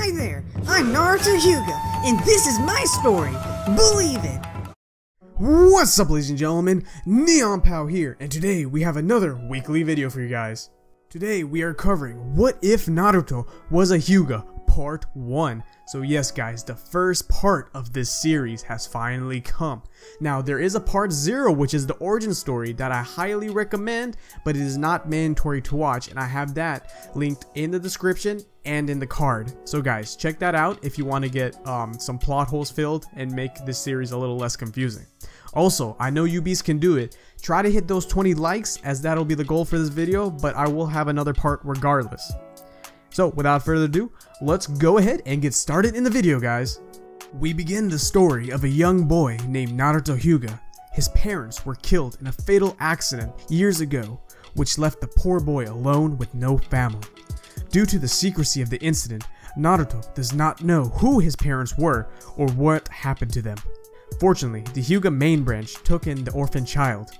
Hi there, I'm Naruto Hyuga, and this is my story. Believe it! What's up, ladies and gentlemen? Neon Pow here, and today we have another weekly video for you guys. Today we are covering What If Naruto Was a Hyuga Part 1. So yes guys, the first part of this series has finally come. Now there is a Part 0, which is the origin story that I highly recommend, but it is not mandatory to watch, and I have that linked in the description and in the card. So guys, check that out if you want to get some plot holes filled and make this series a little less confusing. Also, I know you beasts can do it. Try to hit those 20 likes, as that'll be the goal for this video, but I will have another part regardless. So without further ado, let's go ahead and get started in the video, guys. We begin the story of a young boy named Naruto Hyuga. His parents were killed in a fatal accident years ago, which left the poor boy alone with no family. Due to the secrecy of the incident, Naruto does not know who his parents were or what happened to them. Fortunately, the Hyuga main branch took in the orphan child.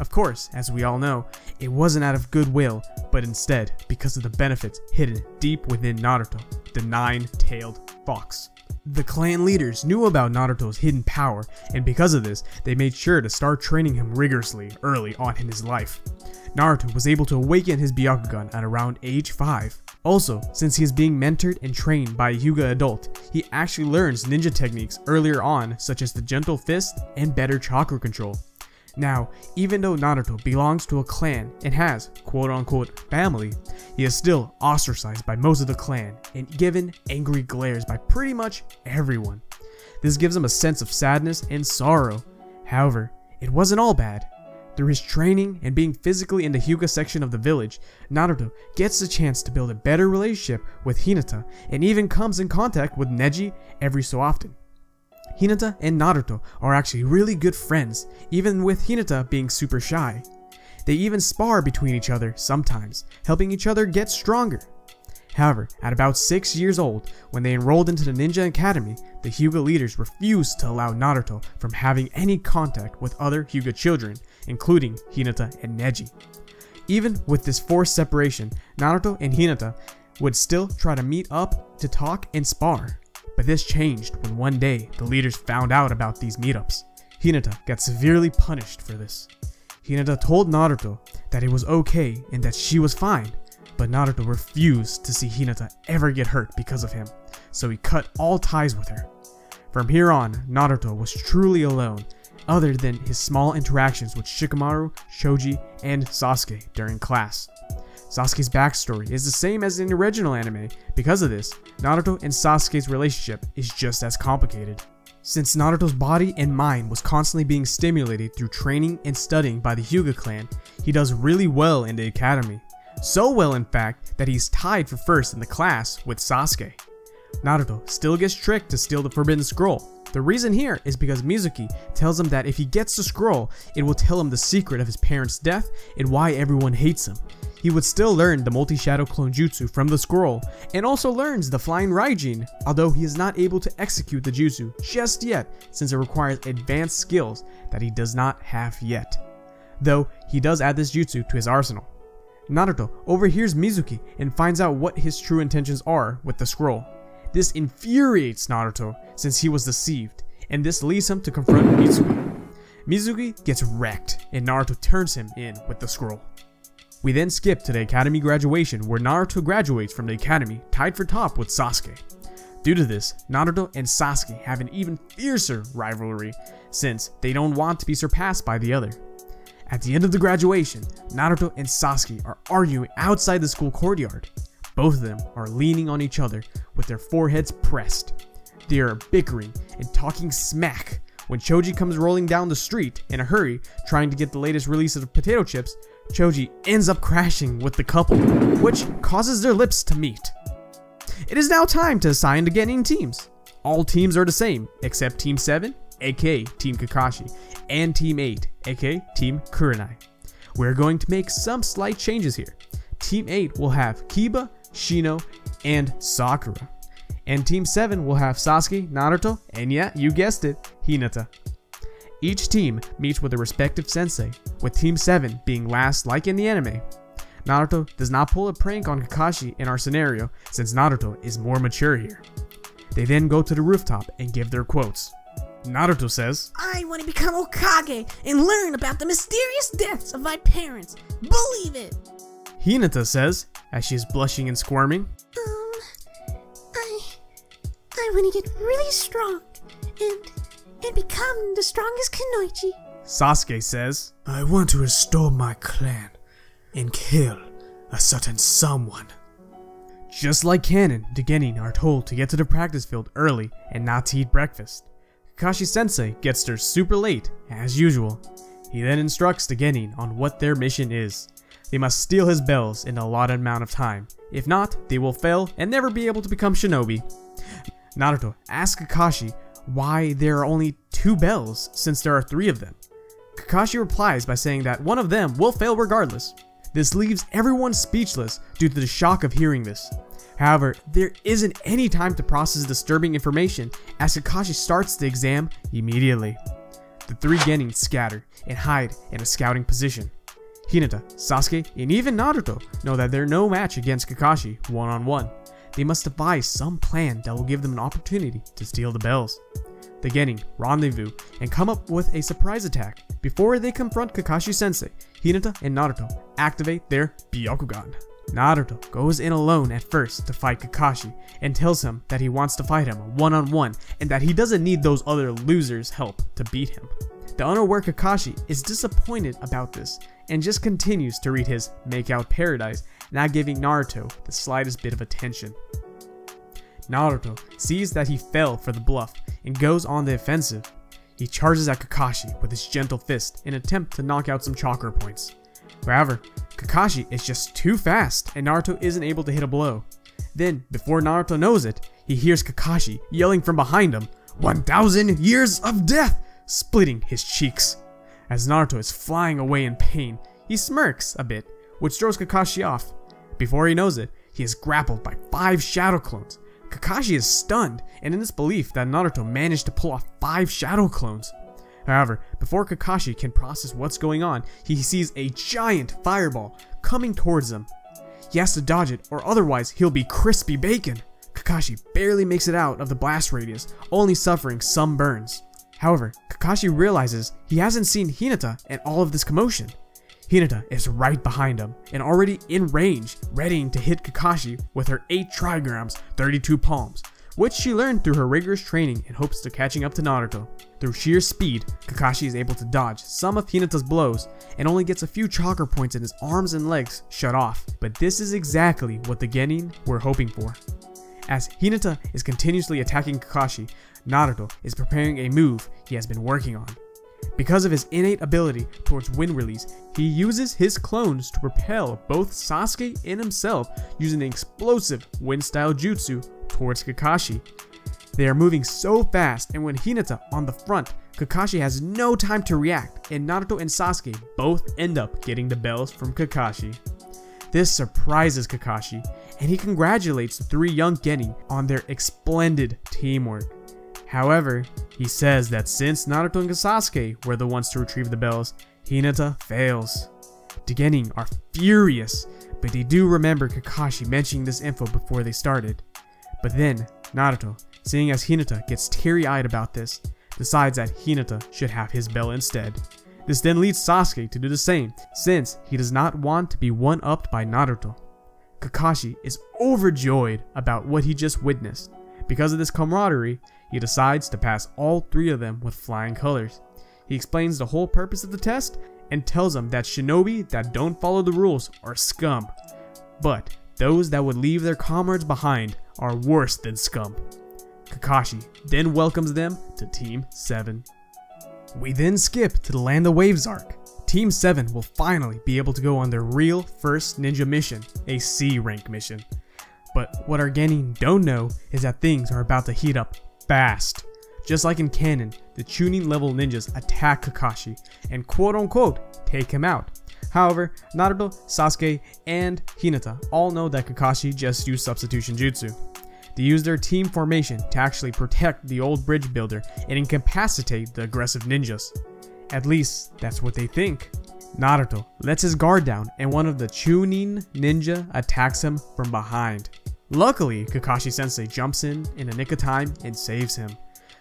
Of course, as we all know, it wasn't out of goodwill, but instead because of the benefits hidden deep within Naruto, the nine-tailed fox. The clan leaders knew about Naruto's hidden power, and because of this, they made sure to start training him rigorously early on in his life. Naruto was able to awaken his Byakugan at around age 5. Also, since he is being mentored and trained by a Hyuga adult, he actually learns ninja techniques earlier on, such as the gentle fist and better chakra control. Now, even though Naruto belongs to a clan and has quote-unquote family, he is still ostracized by most of the clan and given angry glares by pretty much everyone. This gives him a sense of sadness and sorrow. However, it wasn't all bad. Through his training and being physically in the Hyuga section of the village, Naruto gets the chance to build a better relationship with Hinata and even comes in contact with Neji every so often. Hinata and Naruto are actually really good friends, even with Hinata being super shy. They even spar between each other sometimes, helping each other get stronger. However, at about 6 years old, when they enrolled into the Ninja Academy, the Hyuga leaders refused to allow Naruto from having any contact with other Hyuga children, including Hinata and Neji. Even with this forced separation, Naruto and Hinata would still try to meet up to talk and spar. But this changed when one day the leaders found out about these meetups. Hinata got severely punished for this. Hinata told Naruto that it was okay and that she was fine, but Naruto refused to see Hinata ever get hurt because of him, so he cut all ties with her. From here on, Naruto was truly alone, other than his small interactions with Shikamaru, Shoji, and Sasuke during class. Sasuke's backstory is the same as in the original anime. Because of this, Naruto and Sasuke's relationship is just as complicated. Since Naruto's body and mind was constantly being stimulated through training and studying by the Hyuga clan, he does really well in the academy. So well in fact that he's tied for first in the class with Sasuke. Naruto still gets tricked to steal the Forbidden Scroll. The reason here is because Mizuki tells him that if he gets the scroll, it will tell him the secret of his parents' death and why everyone hates him. He would still learn the multi-shadow clone jutsu from the scroll, and also learns the flying Raijin, although he is not able to execute the jutsu just yet, since it requires advanced skills that he does not have yet. Though he does add this jutsu to his arsenal. Naruto overhears Mizuki and finds out what his true intentions are with the scroll. This infuriates Naruto since he was deceived, and this leads him to confront Mizuki. Mizuki gets wrecked, and Naruto turns him in with the scroll. We then skip to the academy graduation, where Naruto graduates from the academy tied for top with Sasuke. Due to this, Naruto and Sasuke have an even fiercer rivalry, since they don't want to be surpassed by the other. At the end of the graduation, Naruto and Sasuke are arguing outside the school courtyard. Both of them are leaning on each other with their foreheads pressed. They are bickering and talking smack when Choji comes rolling down the street in a hurry trying to get the latest release of potato chips. Choji ends up crashing with the couple, which causes their lips to meet. It is now time to assign the Genin teams. All teams are the same except Team 7, aka Team Kakashi, and Team 8, aka Team Kurenai. We're going to make some slight changes here. Team 8 will have Kiba, Shino, and Sakura. And Team 7 will have Sasuke, Naruto, and yeah, you guessed it, Hinata. Each team meets with a respective sensei, with Team 7 being last like in the anime. Naruto does not pull a prank on Kakashi in our scenario since Naruto is more mature here. They then go to the rooftop and give their quotes. Naruto says, I want to become Hokage and learn about the mysterious deaths of my parents. Believe it! Hinata says, as she is blushing and squirming, I want to get really strong and become the strongest Kunoichi. Sasuke says, I want to restore my clan and kill a certain someone. Just like canon, the Genin are told to get to the practice field early and not to eat breakfast. Kakashi Sensei gets there super late, as usual. He then instructs the Genin on what their mission is. They must steal his bells in the allotted amount of time. If not, they will fail and never be able to become shinobi. Naruto asks Kakashi why there are only 2 bells since there are 3 of them. Kakashi replies by saying that one of them will fail regardless. This leaves everyone speechless due to the shock of hearing this. However, there isn't any time to process disturbing information as Kakashi starts the exam immediately. The 3 Genin scatter and hide in a scouting position. Hinata, Sasuke, and even Naruto know that they're no match against Kakashi one-on-one. They must devise some plan that will give them an opportunity to steal the bells. The Genin rendezvous and come up with a surprise attack. Before they confront Kakashi Sensei, Hinata and Naruto activate their Byakugan. Naruto goes in alone at first to fight Kakashi and tells him that he wants to fight him one-on-one and that he doesn't need those other losers' help to beat him. The unaware Kakashi is disappointed about this and just continues to read his Make Out Paradise, not giving Naruto the slightest bit of attention. Naruto sees that he fell for the bluff and goes on the offensive. He charges at Kakashi with his gentle fist in an attempt to knock out some chakra points. However, Kakashi is just too fast and Naruto isn't able to hit a blow. Then, before Naruto knows it, he hears Kakashi yelling from behind him, 1,000 years of death, splitting his cheeks. As Naruto is flying away in pain, he smirks a bit, which throws Kakashi off. Before he knows it, he is grappled by 5 shadow clones. Kakashi is stunned and in disbelief that Naruto managed to pull off 5 shadow clones. However, before Kakashi can process what's going on, he sees a giant fireball coming towards him. He has to dodge it or otherwise he'll be crispy bacon. Kakashi barely makes it out of the blast radius, only suffering some burns. However, Kakashi realizes he hasn't seen Hinata and all of this commotion. Hinata is right behind him and already in range, readying to hit Kakashi with her 8 trigrams, 32 palms, which she learned through her rigorous training in hopes of catching up to Naruto. Through sheer speed, Kakashi is able to dodge some of Hinata's blows and only gets a few chakra points in his arms and legs shut off. But this is exactly what the Genin were hoping for. As Hinata is continuously attacking Kakashi, Naruto is preparing a move he has been working on. Because of his innate ability towards wind release, he uses his clones to propel both Sasuke and himself using an explosive wind-style jutsu towards Kakashi. They are moving so fast, and when Hinata on the front, Kakashi has no time to react, and Naruto and Sasuke both end up getting the bells from Kakashi. This surprises Kakashi, and he congratulates the 3 young Genin on their splendid teamwork. However, he says that since Naruto and Sasuke were the ones to retrieve the bells, Hinata fails. The Genin are furious, but they do remember Kakashi mentioning this info before they started. But then, Naruto, seeing as Hinata gets teary-eyed about this, decides that Hinata should have his bell instead. This then leads Sasuke to do the same, since he does not want to be one-upped by Naruto. Kakashi is overjoyed about what he just witnessed. Because of this camaraderie, he decides to pass all 3 of them with flying colors. He explains the whole purpose of the test and tells them that shinobi that don't follow the rules are scum, but those that would leave their comrades behind are worse than scum. Kakashi then welcomes them to Team 7. We then skip to the Land of Waves arc. Team 7 will finally be able to go on their real first ninja mission, a C rank mission. But what our Genin don't know is that things are about to heat up fast. Just like in canon, the Chunin level ninjas attack Kakashi and quote-unquote take him out. However, Naruto, Sasuke, and Hinata all know that Kakashi just used substitution jutsu. They use their team formation to actually protect the old bridge builder and incapacitate the aggressive ninjas. At least, that's what they think. Naruto lets his guard down and one of the Chunin ninja attacks him from behind. Luckily, Kakashi-sensei jumps in the nick of time and saves him.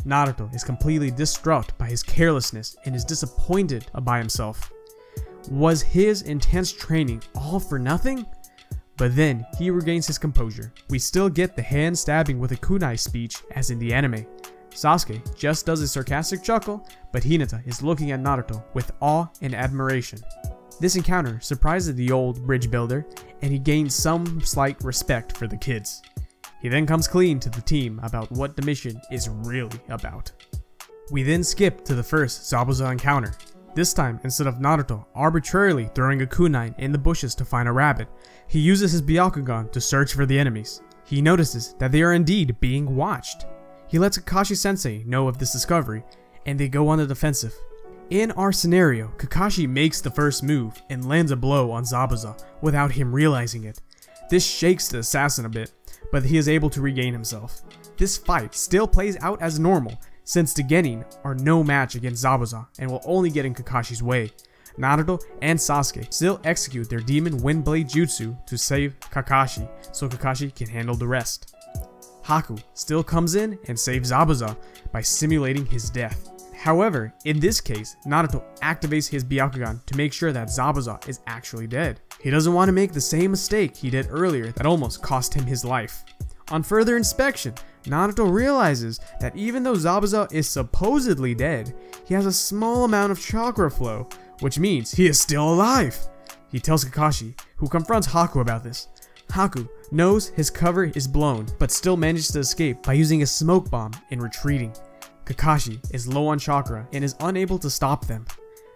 Naruto is completely distraught by his carelessness and is disappointed by himself. Was his intense training all for nothing? But then he regains his composure. We still get the hand stabbing with a kunai speech as in the anime. Sasuke just does a sarcastic chuckle, but Hinata is looking at Naruto with awe and admiration. This encounter surprises the old bridge builder, and he gains some slight respect for the kids. He then comes clean to the team about what the mission is really about. We then skip to the first Zabuza encounter. This time, instead of Naruto arbitrarily throwing a kunai in the bushes to find a rabbit, he uses his Byakugan to search for the enemies. He notices that they are indeed being watched. He lets Kakashi-sensei know of this discovery, and they go on the defensive. In our scenario, Kakashi makes the first move and lands a blow on Zabuza without him realizing it. This shakes the assassin a bit, but he is able to regain himself. This fight still plays out as normal, since the Genin are no match against Zabuza and will only get in Kakashi's way. Naruto and Sasuke still execute their demon wind blade jutsu to save Kakashi, so Kakashi can handle the rest. Haku still comes in and saves Zabuza by simulating his death. However, in this case, Naruto activates his Byakugan to make sure that Zabuza is actually dead. He doesn't want to make the same mistake he did earlier that almost cost him his life. On further inspection, Naruto realizes that even though Zabuza is supposedly dead, he has a small amount of chakra flow, which means he is still alive. He tells Kakashi, who confronts Haku about this. Haku knows his cover is blown, but still manages to escape by using a smoke bomb and retreating. Kakashi is low on chakra and is unable to stop them.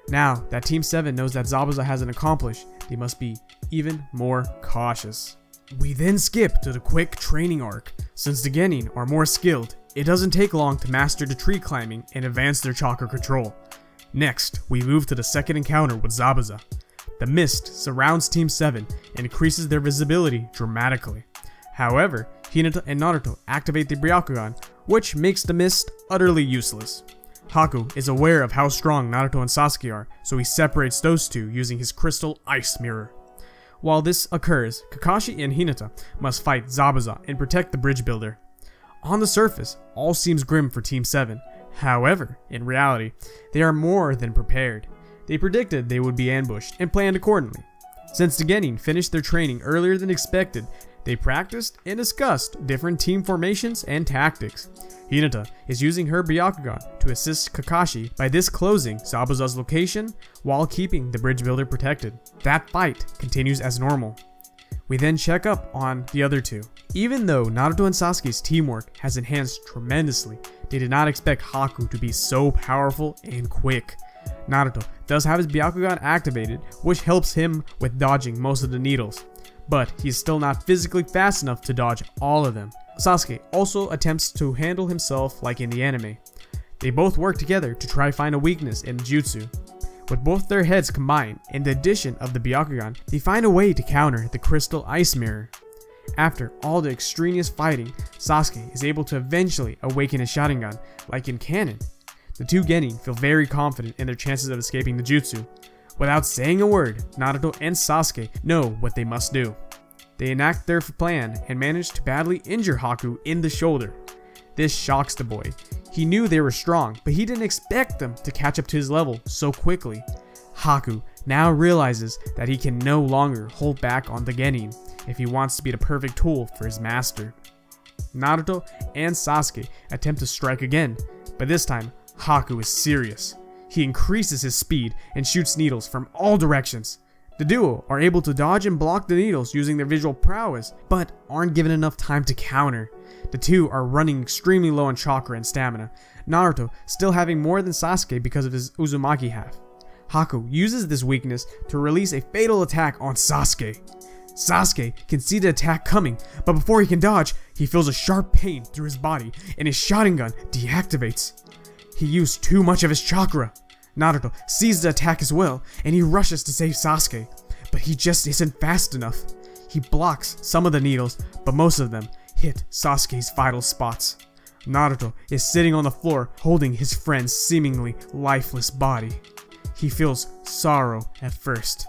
Now that Team 7 knows that Zabuza hasn't accomplished, they must be even more cautious. We then skip to the quick training arc. Since the Genin are more skilled, it doesn't take long to master the tree climbing and advance their chakra control. Next, we move to the second encounter with Zabuza. The mist surrounds Team 7 and increases their visibility dramatically. However, Hinata and Naruto activate the Byakugan, which makes the mist utterly useless. Haku is aware of how strong Naruto and Sasuke are, so he separates those two using his crystal ice mirror. While this occurs, Kakashi and Hinata must fight Zabuza and protect the bridge builder. On the surface, all seems grim for Team 7. However, in reality, they are more than prepared. They predicted they would be ambushed and planned accordingly. Since the Genin finished their training earlier than expected, they practiced and discussed different team formations and tactics. Hinata is using her Byakugan to assist Kakashi by disclosing Zabuza's location while keeping the bridge builder protected. That fight continues as normal. We then check up on the other two. Even though Naruto and Sasuke's teamwork has enhanced tremendously, they did not expect Haku to be so powerful and quick. Naruto does have his Byakugan activated, which helps him with dodging most of the needles, but he is still not physically fast enough to dodge all of them. Sasuke also attempts to handle himself like in the anime. They both work together to try find a weakness in the jutsu. With both their heads combined and the addition of the Byakugan, they find a way to counter the crystal ice mirror. After all the extraneous fighting, Sasuke is able to eventually awaken his Sharingan, like in canon. The two Genin feel very confident in their chances of escaping the jutsu. Without saying a word, Naruto and Sasuke know what they must do. They enact their plan and manage to badly injure Haku in the shoulder. This shocks the boy. He knew they were strong, but he didn't expect them to catch up to his level so quickly. Haku now realizes that he can no longer hold back on the Genin if he wants to be the perfect tool for his master. Naruto and Sasuke attempt to strike again, but this time Haku is serious. He increases his speed and shoots needles from all directions. The duo are able to dodge and block the needles using their visual prowess, but aren't given enough time to counter. The two are running extremely low on chakra and stamina, Naruto still having more than Sasuke because of his Uzumaki half. Haku uses this weakness to release a fatal attack on Sasuke. Sasuke can see the attack coming, but before he can dodge, he feels a sharp pain through his body and his Sharingan deactivates. He used too much of his chakra. Naruto sees the attack as well, and he rushes to save Sasuke, but he just isn't fast enough. He blocks some of the needles, but most of them hit Sasuke's vital spots. Naruto is sitting on the floor holding his friend's seemingly lifeless body. he feels sorrow at first.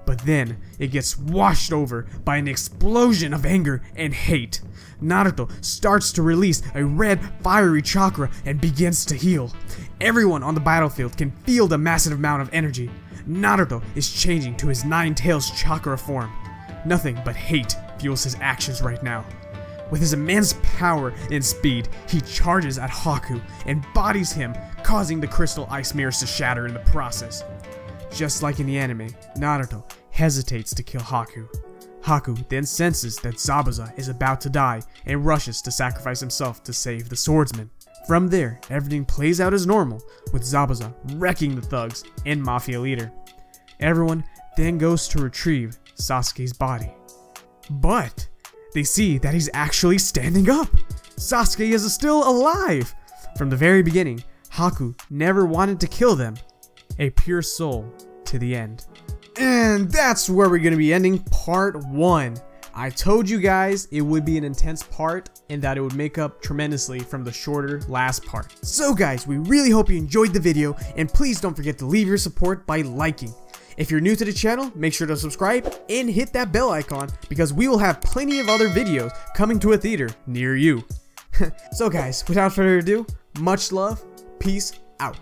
But then it gets washed over by an explosion of anger and hate. Naruto starts to release a red fiery chakra and begins to heal. Everyone on the battlefield can feel the massive amount of energy. Naruto is changing to his Nine Tails chakra form. Nothing but hate fuels his actions right now. With his immense power and speed, he charges at Haku and bodies him, causing the crystal ice mirrors to shatter in the process. Just like in the anime, Naruto hesitates to kill Haku. Haku then senses that Zabuza is about to die and rushes to sacrifice himself to save the swordsman. From there, everything plays out as normal, with Zabuza wrecking the thugs and mafia leader. Everyone then goes to retrieve Sasuke's body. But they see that he's actually standing up. Sasuke is still alive. From the very beginning, Haku never wanted to kill them. A pure soul to the end. And that's where we're going to be ending part 1. I told you guys it would be an intense part and that it would make up tremendously from the shorter last part. So guys, we really hope you enjoyed the video, and please don't forget to leave your support by liking. If you're new to the channel, make sure to subscribe and hit that bell icon, because we will have plenty of other videos coming to a theater near you. So guys, without further ado, much love, peace out.